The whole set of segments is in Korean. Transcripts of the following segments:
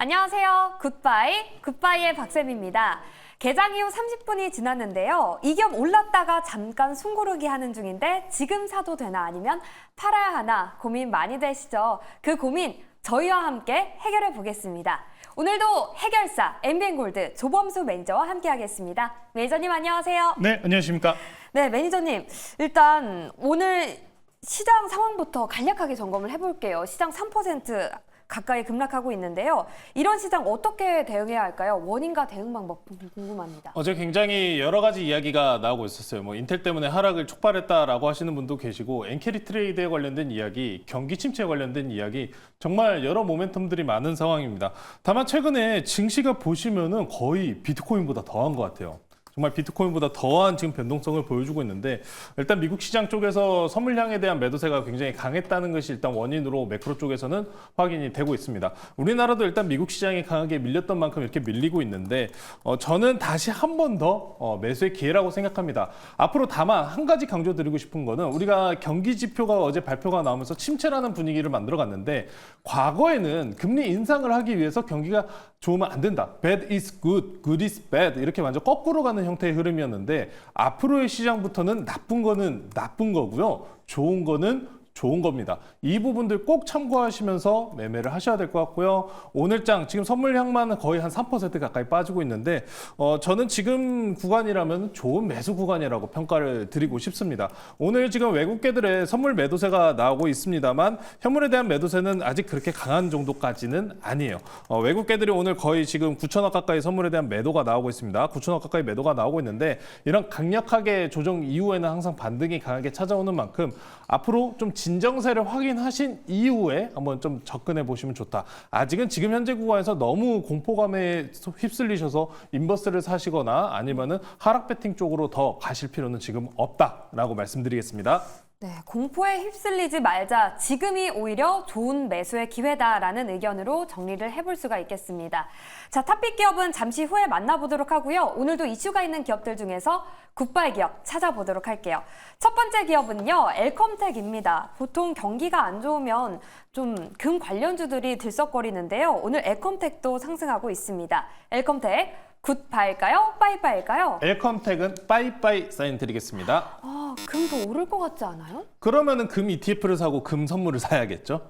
안녕하세요. 굿바이의 박쌤입니다. 개장 이후 30분이 지났는데요. 이 기업 올랐다가 잠깐 숨고르기 하는 중인데 지금 사도 되나 아니면 팔아야 하나 고민 많이 되시죠? 그 고민 저희와 함께 해결해 보겠습니다. 오늘도 해결사 MBN골드 조범수 매니저와 함께 하겠습니다. 매니저님 안녕하세요. 네, 안녕하십니까. 네, 매니저님. 일단 오늘 시장 상황부터 간략하게 점검을 해볼게요. 시장 3% 가까이 급락하고 있는데요. 이런 시장 어떻게 대응해야 할까요? 원인과 대응 방법 궁금합니다. 어제 굉장히 여러 가지 이야기가 나오고 있었어요. 뭐 인텔 때문에 하락을 촉발했다라고 하시는 분도 계시고 엔캐리 트레이드에 관련된 이야기, 경기 침체에 관련된 이야기, 정말 여러 모멘텀들이 많은 상황입니다. 다만 최근에 증시가 보시면은 거의 비트코인보다 더한 것 같아요. 정말 비트코인보다 더한 지금 변동성을 보여주고 있는데 일단 미국 시장 쪽에서 선물량에 대한 매도세가 굉장히 강했다는 것이 일단 원인으로 매크로 쪽에서는 확인이 되고 있습니다. 우리나라도 일단 미국 시장이 강하게 밀렸던 만큼 이렇게 밀리고 있는데 저는 다시 한 번 더 매수의 기회라고 생각합니다. 앞으로 다만 한 가지 강조드리고 싶은 거는 우리가 경기 지표가 어제 발표가 나오면서 침체라는 분위기를 만들어갔는데 과거에는 금리 인상을 하기 위해서 경기가 좋으면 안 된다. Bad is good, good is bad 이렇게 완전 거꾸로 가는 형태의 흐름이었는데 앞으로의 시장부터는 나쁜 거는 나쁜 거고요. 좋은 거는 좋은 겁니다. 이 부분들 꼭 참고하시면서 매매를 하셔야 될 것 같고요. 오늘장 지금 선물량만 거의 한 3% 가까이 빠지고 있는데 저는 지금 구간이라면 좋은 매수 구간이라고 평가를 드리고 싶습니다. 오늘 지금 외국계들의 선물 매도세가 나오고 있습니다만 현물에 대한 매도세는 아직 그렇게 강한 정도까지는 아니에요. 외국계들이 오늘 거의 지금 9천억 가까이 선물에 대한 매도가 나오고 있습니다. 9천억 가까이 매도가 나오고 있는데 이런 강력하게 조정 이후에는 항상 반등이 강하게 찾아오는 만큼 앞으로 좀 진정세를 확인하신 이후에 한번 좀 접근해 보시면 좋다. 아직은 지금 현재 구간에서 너무 공포감에 휩쓸리셔서 인버스를 사시거나 아니면은 하락 배팅 쪽으로 더 가실 필요는 지금 없다라고 말씀드리겠습니다. 네, 공포에 휩쓸리지 말자. 지금이 오히려 좋은 매수의 기회다라는 의견으로 정리를 해볼 수가 있겠습니다. 자, 탑픽 기업은 잠시 후에 만나보도록 하고요. 오늘도 이슈가 있는 기업들 중에서 굿바이 기업 찾아보도록 할게요. 첫 번째 기업은요, 엘컴텍입니다. 보통 경기가 안 좋으면 좀 금 관련주들이 들썩거리는데요. 오늘 엘컴텍도 상승하고 있습니다. 엘컴텍 굿바일까요? 빠이빠일까요? 엘컴텍은 빠이빠이 사인 드리겠습니다. 금도 오를 것 같지 않아요? 그러면은 금 ETF를 사고 금 선물을 사야겠죠.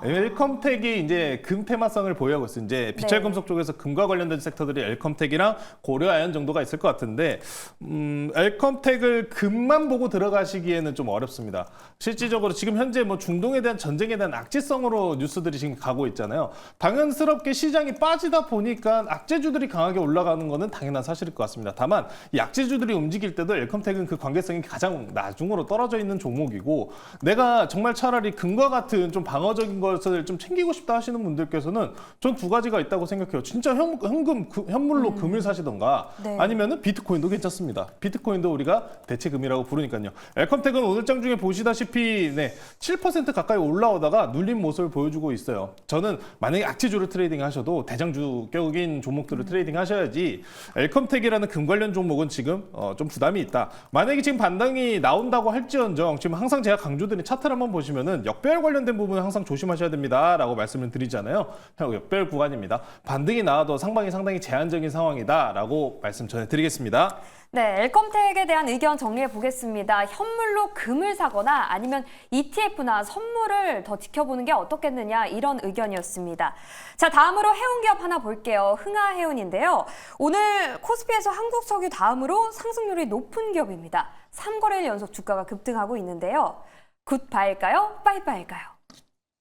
엘컴텍이 이제 금 테마성을 보유하고 있어요. 이제 비철금속 쪽에서 금과 관련된 섹터들이 엘컴텍이랑 고려아연 정도가 있을 것 같은데 엘컴텍을 금만 보고 들어가시기에는 좀 어렵습니다. 실질적으로 지금 현재 뭐 중동에 대한 전쟁에 대한 악재성으로 뉴스들이 지금 가고 있잖아요. 당연스럽게 시장이 빠지다 보니까 악재주들이 강하게 올라가는 거는 당연한 사실일 것 같습니다. 다만 이 악재주들이 움직일 때도 엘컴텍은 그 관계성이 가장 나중으로 떨어져 있는 종목이고 내가 정말 차라리 금과 같은 좀 방어적인 것을 좀 챙기고 싶다 하시는 분들께서는 전 두 가지가 있다고 생각해요. 진짜 현물로 금을 사시던가 아니면은 비트코인도 괜찮습니다. 비트코인도 우리가 대체금이라고 부르니까요. 엘컴텍은 오늘 장 중에 보시다시피 7% 가까이 올라오다가 눌린 모습을 보여주고 있어요. 저는 만약에 악재주를 트레이딩 하셔도 대장주격인 종목들을 트레이딩 하셔야지 엘컴텍이라는 금 관련 종목은 지금 좀 부담이 있다. 만약에 지금 반등이 나온다고 할지언정 지금 항상 제가 강조드린 차트를 한번 보시면은 역배열 관련된 부분은 항상 조심하셔야 됩니다라고 말씀을 드리잖아요. 역배열 구간입니다. 반등이 나와도 상방이 상당히 제한적인 상황이다라고 말씀 전해드리겠습니다. 네, 엘컴텍에 대한 의견 정리해 보겠습니다. 현물로 금을 사거나 아니면 ETF나 선물을 더 지켜보는 게 어떻겠느냐 이런 의견이었습니다. 자, 다음으로 해운기업 하나 볼게요. 흥하해운인데요. 오늘 코스피에서 한국석유 다음으로 상승률이 높은 기업입니다. 3거래일 연속 주가가 급등하고 있는데요. 굿바일까요? 빠이빠일까요?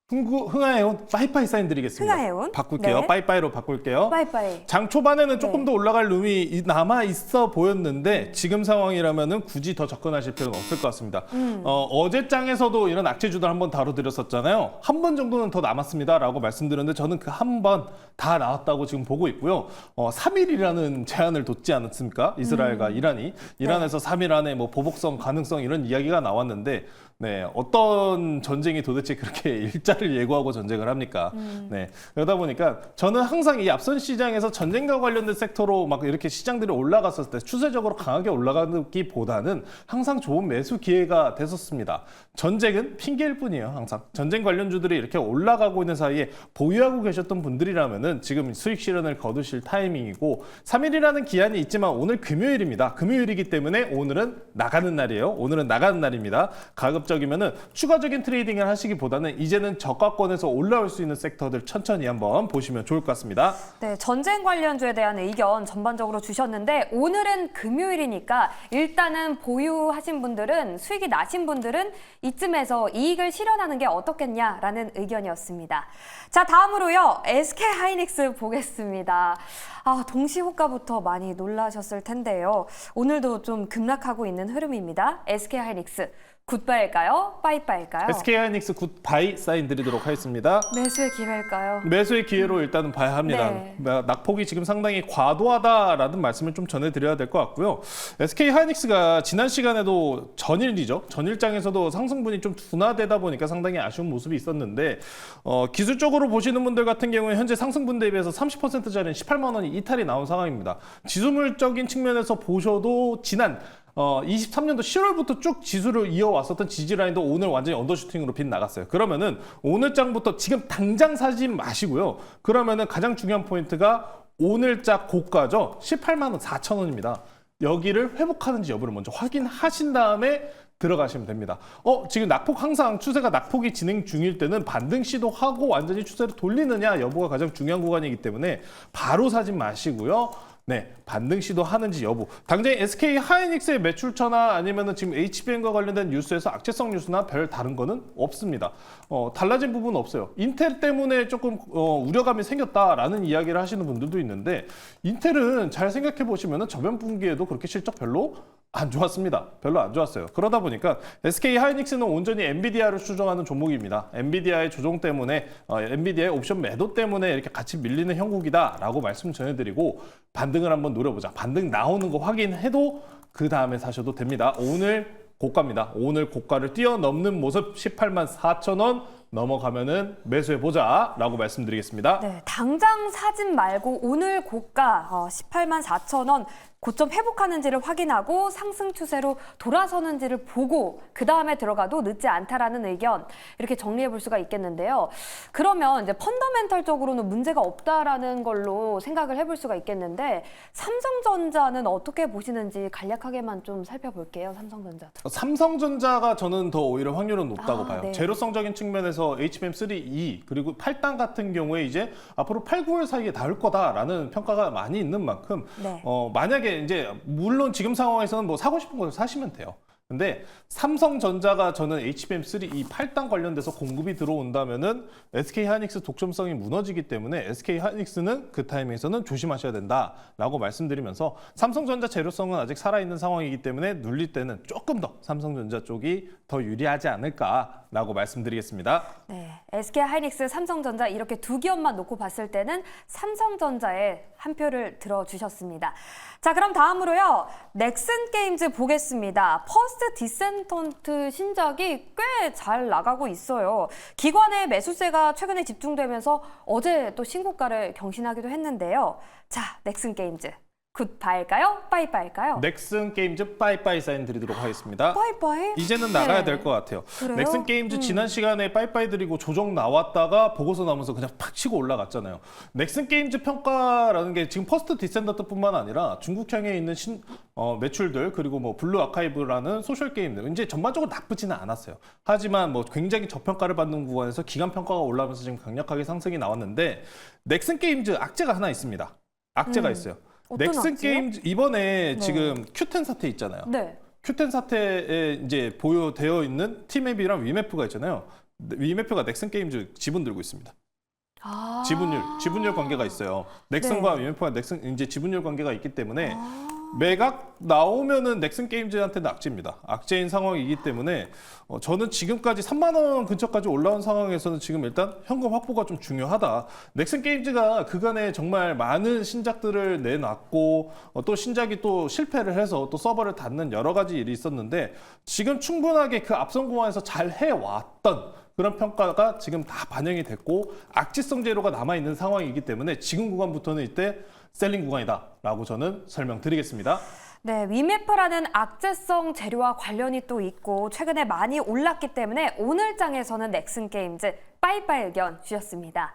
흥하해운 빠이빠이 사인 드리겠습니다. 흥하해운? 바꿀게요. 네. 빠이빠이로 바꿀게요. 빠이빠이. 장 초반에는 조금 더 올라갈 룸이 남아 있어 보였는데 지금 상황이라면은 굳이 더 접근하실 필요는 없을 것 같습니다. 어제 장에서도 이런 악재주들 한번 다뤄드렸었잖아요. 한 번 정도는 더 남았습니다라고 말씀드렸는데 저는 그 한 번 다 나왔다고 지금 보고 있고요. 3일이라는 제한을 뒀지 않았습니까? 이스라엘과 이란이. 이란에서 3일 안에 뭐 보복성 가능성 이런 이야기가 나왔는데 어떤 전쟁이 도대체 그렇게 일자 어디다를 예고하고 전쟁을 합니까? 네. 그러다 보니까 저는 항상 이 앞선 시장에서 전쟁과 관련된 섹터로 막 이렇게 시장들이 올라갔을 때 추세적으로 강하게 올라가기보다는 항상 좋은 매수 기회가 됐었습니다. 전쟁은 핑계일 뿐이에요. 항상 전쟁 관련주들이 이렇게 올라가고 있는 사이에 보유하고 계셨던 분들이라면은 지금 수익 실현을 거두실 타이밍이고 3일이라는 기한이 있지만 오늘 금요일입니다. 금요일이기 때문에 오늘은 나가는 날이에요. 오늘은 나가는 날입니다. 가급적이면은 추가적인 트레이딩을 하시기보다는 이제는 저가권에서 올라올 수 있는 섹터들 천천히 한번 보시면 좋을 것 같습니다. 네, 전쟁 관련주에 대한 의견 전반적으로 주셨는데 오늘은 금요일이니까 일단은 보유하신 분들은 수익이 나신 분들은 이쯤에서 이익을 실현하는 게 어떻겠냐라는 의견이었습니다. 자, 다음으로요. SK하이닉스 보겠습니다. 동시호가부터 많이 놀라셨을 텐데요. 오늘도 좀 급락하고 있는 흐름입니다. SK하이닉스. 굿바일까요? 빠이빠일까요? SK하이닉스 굿바이 사인 드리도록 하겠습니다. 매수의 기회일까요? 매수의 기회로 일단은 봐야 합니다. 네. 낙폭이 지금 상당히 과도하다라는 말씀을 좀 전해드려야 될 것 같고요. SK하이닉스가 지난 시간에도 전일이죠. 전일장에서도 상승분이 좀 둔화되다 보니까 상당히 아쉬운 모습이 있었는데 기술적으로 보시는 분들 같은 경우에 현재 상승분 대비해서 30%짜리는 18만 원이 이탈이 나온 상황입니다. 지수물적인 측면에서 보셔도 지난 23년도 10월부터 쭉 지수를 이어왔었던 지지라인도 오늘 완전히 언더슈팅으로 빗나갔어요. 그러면은 오늘장부터 지금 당장 사지 마시고요. 그러면은 가장 중요한 포인트가 오늘자 고가죠. 18만 원 4천 원입니다. 여기를 회복하는지 여부를 먼저 확인하신 다음에 들어가시면 됩니다. 지금 낙폭 항상 추세가 낙폭이 진행 중일 때는 반등 시도하고 완전히 추세를 돌리느냐 여부가 가장 중요한 구간이기 때문에 바로 사지 마시고요. 네, 반등 시도하는지 여부. 당장 SK하이닉스의 매출처나 아니면은 지금 HBM과 관련된 뉴스에서 악재성 뉴스나 별 다른 거는 없습니다. 달라진 부분은 없어요. 인텔 때문에 조금 우려감이 생겼다라는 이야기를 하시는 분들도 있는데 인텔은 잘 생각해 보시면은 저번 분기에도 그렇게 실적 별로 안 좋았습니다. 별로 안 좋았어요. 그러다 보니까 SK하이닉스는 온전히 엔비디아를 추종하는 종목입니다. 엔비디아의 조정 때문에 엔비디아의 옵션 매도 때문에 이렇게 같이 밀리는 형국이다라고 말씀 전해드리고 반등을 한번 노려보자. 반등 나오는 거 확인해도 그 다음에 사셔도 됩니다. 오늘 고가입니다. 오늘 고가를 뛰어넘는 모습 18만 4천 원 넘어가면은 매수해보자라고 말씀드리겠습니다. 네, 당장 사진 말고 오늘 고가 18만 4천 원 고점 회복하는지를 확인하고 상승 추세로 돌아서는지를 보고 그 다음에 들어가도 늦지 않다라는 의견 이렇게 정리해 볼 수가 있겠는데요. 그러면 이제 펀더멘털적으로는 문제가 없다라는 걸로 생각을 해볼 수가 있겠는데 삼성전자는 어떻게 보시는지 간략하게만 좀 살펴볼게요. 삼성전자도. 삼성전자가 저는 더 오히려 확률은 높다고 봐요. 네. 재료성적인 측면에서 HBM3E 그리고 8단 같은 경우에 이제 앞으로 8, 9월 사이에 나올 거다라는 평가가 많이 있는 만큼 네. 만약에 이제 물론 지금 상황에서는 뭐 사고 싶은 거 사시면 돼요. 근데 삼성전자가 저는 HBM3 이 8단 관련돼서 공급이 들어온다면은 SK하이닉스 독점성이 무너지기 때문에 SK하이닉스는 그 타이밍에서는 조심하셔야 된다라고 말씀드리면서 삼성전자 재료성은 아직 살아있는 상황이기 때문에 눌릴 때는 조금 더 삼성전자 쪽이 더 유리하지 않을까라고 말씀드리겠습니다. 네, SK하이닉스, 삼성전자 이렇게 두 기업만 놓고 봤을 때는 삼성전자에 한 표를 들어주셨습니다. 자, 그럼 다음으로요. 넥슨게임즈 보겠습니다. 퍼스트 디센턴트 신작이 꽤 잘 나가고 있어요. 기관의 매수세가 최근에 집중되면서 어제 또 신고가를 경신하기도 했는데요. 자, 넥슨게임즈. 굿바일까요? 빠이빠일까요? 넥슨게임즈 빠이빠이 사인 드리도록 하겠습니다. 빠이빠이? 이제는 나가야 될 것 같아요. 그래요? 넥슨게임즈 지난 시간에 빠이빠이 드리고 조정 나왔다가 보고서 나오면서 그냥 팍 치고 올라갔잖아요. 넥슨게임즈 평가라는 게 지금 퍼스트 디센더트뿐만 아니라 중국향에 있는 매출들 그리고 뭐 블루 아카이브라는 소셜 게임들 이제 전반적으로 나쁘지는 않았어요. 하지만 뭐 굉장히 저평가를 받는 구간에서 기간 평가가 올라오면서 지금 강력하게 상승이 나왔는데 넥슨게임즈 악재가 하나 있습니다. 악재가 있어요. 어떤 넥슨게임즈 이번에 지금 Q10 사태 있잖아요. 네. Q10 사태에 이제 보유되어 있는 T맵이랑 위메프가 있잖아요. 위메프가 넥슨게임즈 지분 들고 있습니다. 아. 지분율 관계가 있어요. 넥슨과 네. 위메프가 이제 지분율 관계가 있기 때문에 매각 나오면은 넥슨게임즈한테는 악재입니다. 악재인 상황이기 때문에 저는 지금까지 3만 원 근처까지 올라온 상황에서는 지금 일단 현금 확보가 좀 중요하다. 넥슨게임즈가 그간에 정말 많은 신작들을 내놨고 또 신작이 또 실패를 해서 또 서버를 닫는 여러 가지 일이 있었는데 지금 충분하게 그 앞선 구간에서 잘 해왔던 그런 평가가 지금 다 반영이 됐고 악재성 재료가 남아있는 상황이기 때문에 지금 구간부터는 이때 셀링 구간이다라고 저는 설명드리겠습니다. 네, 위메프라는 악재성 재료와 관련이 또 있고 최근에 많이 올랐기 때문에 오늘 장에서는 넥슨게임즈 빠이빠이 의견 주셨습니다.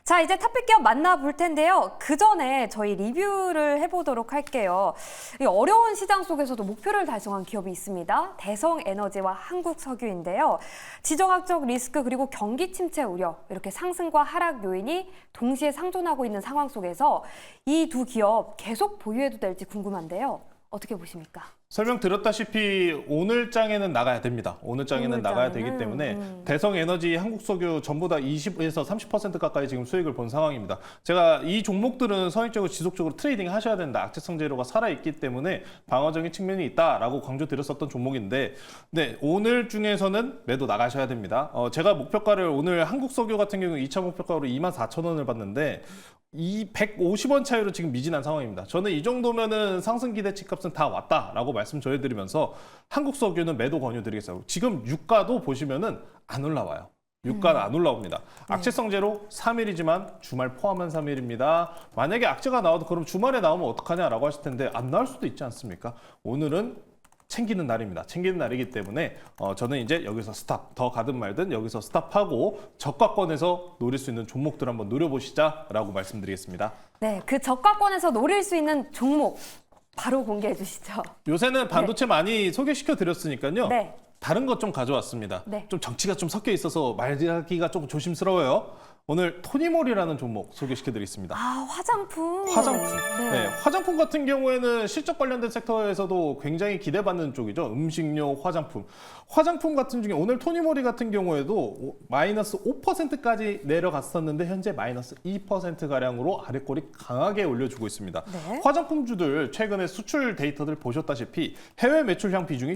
자, 이제 탑픽 기업 만나볼 텐데요. 그 전에 저희 리뷰를 해보도록 할게요. 이 어려운 시장 속에서도 목표를 달성한 기업이 있습니다. 대성에너지와 한국석유인데요. 지정학적 리스크 그리고 경기 침체 우려, 이렇게 상승과 하락 요인이 동시에 상존하고 있는 상황 속에서 이 두 기업 계속 보유해도 될지 궁금한데요. 어떻게 보십니까? 설명드렸다시피 오늘 장에는 나가야 됩니다. 오늘 장에는 오늘 나가야 장에는? 되기 때문에 대성에너지, 한국석유 전부 다 20에서 30% 가까이 지금 수익을 본 상황입니다. 제가 이 종목들은 선행적으로 지속적으로 트레이딩 하셔야 된다. 악재성 재료가 살아있기 때문에 방어적인 측면이 있다라고 강조드렸었던 종목인데 네, 오늘 중에서는 매도 나가셔야 됩니다. 제가 목표가를 오늘 한국석유 같은 경우 2차 목표가로 24,000원을 봤는데 이 150원 차이로 지금 미진한 상황입니다. 저는 이 정도면은 상승 기대치 값은 다 왔다라고 말씀 전해드리면서 한국석유는 매도 권유드리겠어요. 지금 유가도 보시면은 안 올라와요. 유가는 안 올라옵니다. 악재성 재료 3일이지만 주말 포함한 3일입니다. 만약에 악재가 나와도 그럼 주말에 나오면 어떡하냐라고 하실 텐데 안 나올 수도 있지 않습니까? 오늘은 챙기는 날입니다. 챙기는 날이기 때문에 저는 이제 여기서 스탑, 더 가든 말든 여기서 스탑하고 저가권에서 노릴 수 있는 종목들 한번 노려보시자라고 말씀드리겠습니다. 네, 그 저가권에서 노릴 수 있는 종목 바로 공개해 주시죠. 요새는 반도체 많이 소개시켜 드렸으니까요. 네. 다른 것 좀 가져왔습니다. 네. 좀 정치가 좀 섞여 있어서 말하기가 조금 조심스러워요. 오늘 토니모리라는 종목 소개시켜드리겠습니다. 아, 화장품. 화장품. 네. 네, 화장품 같은 경우에는 실적 관련된 섹터에서도 굉장히 기대받는 쪽이죠. 음식료, 화장품. 화장품 같은 중에 오늘 토니모리 같은 경우에도 마이너스 5%까지 내려갔었는데 현재 마이너스 2%가량으로 아래꼬리 강하게 올려주고 있습니다. 네. 화장품주들 최근에 수출 데이터들 보셨다시피 해외 매출량 비중이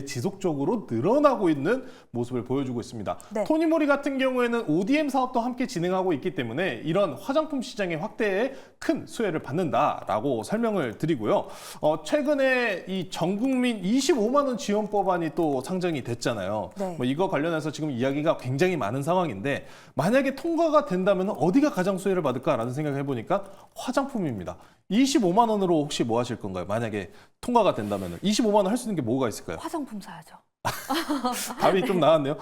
지속적으로 늘어나고 있는 모습을 보여주고 있습니다. 네. 토니모리 같은 경우에는 ODM 사업도 함께 진행하고 있기 때문에 이런 화장품 시장의 확대에 큰 수혜를 받는다라고 설명을 드리고요. 최근에 이 전국민 25만 원 지원 법안이 또 상정이 됐잖아요. 네. 뭐 이거 관련해서 지금 이야기가 굉장히 많은 상황인데 만약에 통과가 된다면 어디가 가장 수혜를 받을까라는 생각을 해보니까 화장품입니다. 25만 원으로 혹시 뭐 하실 건가요? 만약에 통과가 된다면 25만 원 할 수 있는 게 뭐가 있을까요? 화장품 사야죠. 답이 좀 나왔네요.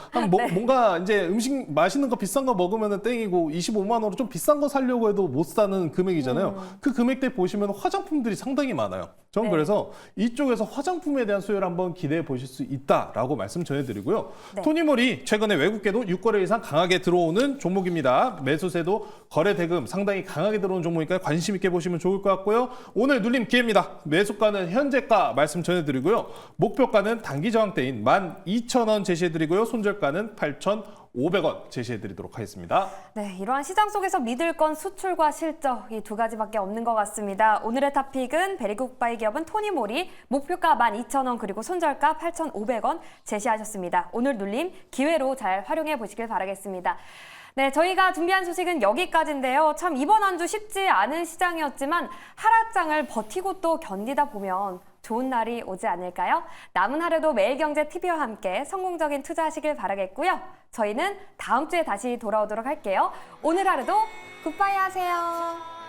뭔가 이제 음식 맛있는 거 비싼 거 먹으면 땡이고 25만 원으로 좀 비싼 거 사려고 해도 못 사는 금액이잖아요. 그 금액대 보시면 화장품들이 상당히 많아요. 저는 네. 그래서 이쪽에서 화장품에 대한 수혜를 한번 기대해 보실 수 있다라고 말씀 전해드리고요. 네. 토니모리 최근에 외국계도 6거래 이상 강하게 들어오는 종목입니다. 매수세도 거래 대금 상당히 강하게 들어오는 종목이니까 관심 있게 보시면 좋을 것 같고요. 오늘 눌림 기회입니다. 매수가는 현재가 말씀 전해드리고요. 목표가는 단기 저항대인 12,000원 제시해드리고요. 손절가는 8,500원 제시해드리도록 하겠습니다. 네, 이러한 시장 속에서 믿을 건 수출과 실적 이 두 가지밖에 없는 것 같습니다. 오늘의 탑픽은 베리굿바이 기업은 토니모리, 목표가 12,000원 그리고 손절가 8,500원 제시하셨습니다. 오늘 눌림 기회로 잘 활용해 보시길 바라겠습니다. 네, 저희가 준비한 소식은 여기까지인데요. 참 이번 한 주 쉽지 않은 시장이었지만 하락장을 버티고 또 견디다 보면 좋은 날이 오지 않을까요? 남은 하루도 매일경제TV와 함께 성공적인 투자하시길 바라겠고요. 저희는 다음 주에 다시 돌아오도록 할게요. 오늘 하루도 굿바이 하세요.